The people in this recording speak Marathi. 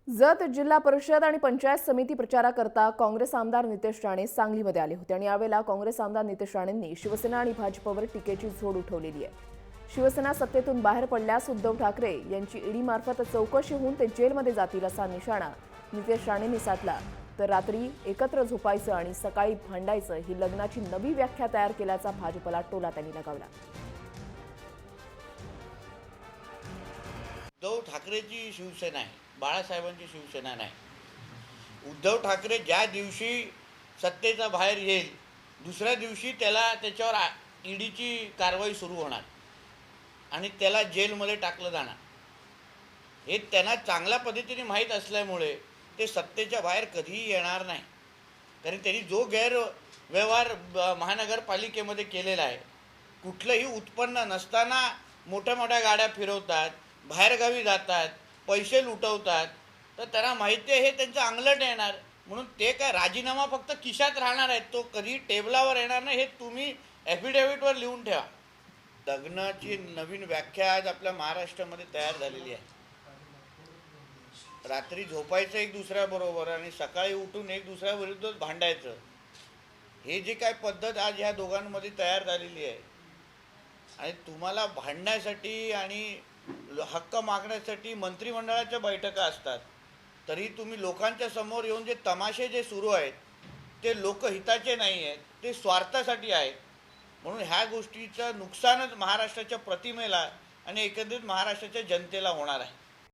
जत जिल्हा परिषद आणि पंचायत समिती प्रचाराकरता काँग्रेस आमदार नितेश राणे सांगलीमध्ये आले होते आणि यावेळेला काँग्रेस आमदार नितेश राणेंनी शिवसेना आणि भाजपवर टीकेची झोड उठवलेली आहे। शिवसेना सत्तेतून बाहेर पडल्यास उद्धव ठाकरे यांची ईडीमार्फत चौकशी होऊन ते जेलमध्ये जातील असा निशाणा नितेश राणेंनी साधला। तर रात्री एकत्र झोपायचं आणि सकाळी भांडायचं ही लग्नाची नवी व्याख्या तयार केल्याचा भाजपला टोला त्यांनी लगावला। उद्धव ठाकरेची शिवसेना आहे, बाळासाहेबांची शिवसेना नाही। उद्धव ठाकरे ज्या दिवशी सत्तेचा बाहेर येईल दुसऱ्या दिवशी त्याच्यावर ईडीची कारवाई सुरू होणार आणि त्याला जेलमध्ये टाकलं जाणार। हे त्यांना चांगल्या पद्धतीने माहीत असल्यामुळे ते सत्तेच्या बाहेर कधीही येणार नाही। कारण त्यांनी जो गैरव्यवहार महानगरपालिकेमध्ये केलेला आहे, कुठलंही उत्पन्न नसताना मोठ्या मोठ्या गाड्या फिरवतात, बाहेरगावी जातात, पैसे लुटवतात, तर त्यांना माहिती आहे हे त्यांचं अंगलट येणार। म्हणून ते काय राजीनामा फक्त खिशात राहणार आहे, तो कधी टेबलावर येणार नाही। हे तुम्ही ॲफिडेव्हिटवर लिहून ठेवा। लग्नाची नवीन व्याख्या आज आपल्या महाराष्ट्रामध्ये तयार झालेली आहे। रात्री झोपायचं एक दुसऱ्याबरोबर आणि सकाळी उठून एक दुसऱ्याविरुद्धच भांडायचं, हे जे काय पद्धत आज ह्या दोघांमध्ये तयार झालेली आहे। आणि तुम्हाला भांडण्यासाठी आणि हक्क मागण्यासाठी मंत्रिमंडळाच्या बैठका असतात, तरी तुम्ही लोकांच्या समोर येऊन जे तमाशे जे सुरू आहेत ते लोकहिताचे नाही आहेत, ते स्वार्थासाठी आहेत। म्हणून ह्या गोष्टीचं नुकसानच महाराष्ट्राच्या प्रतिमेला आणि एकंदरीत महाराष्ट्राच्या जनतेला होणार आहे।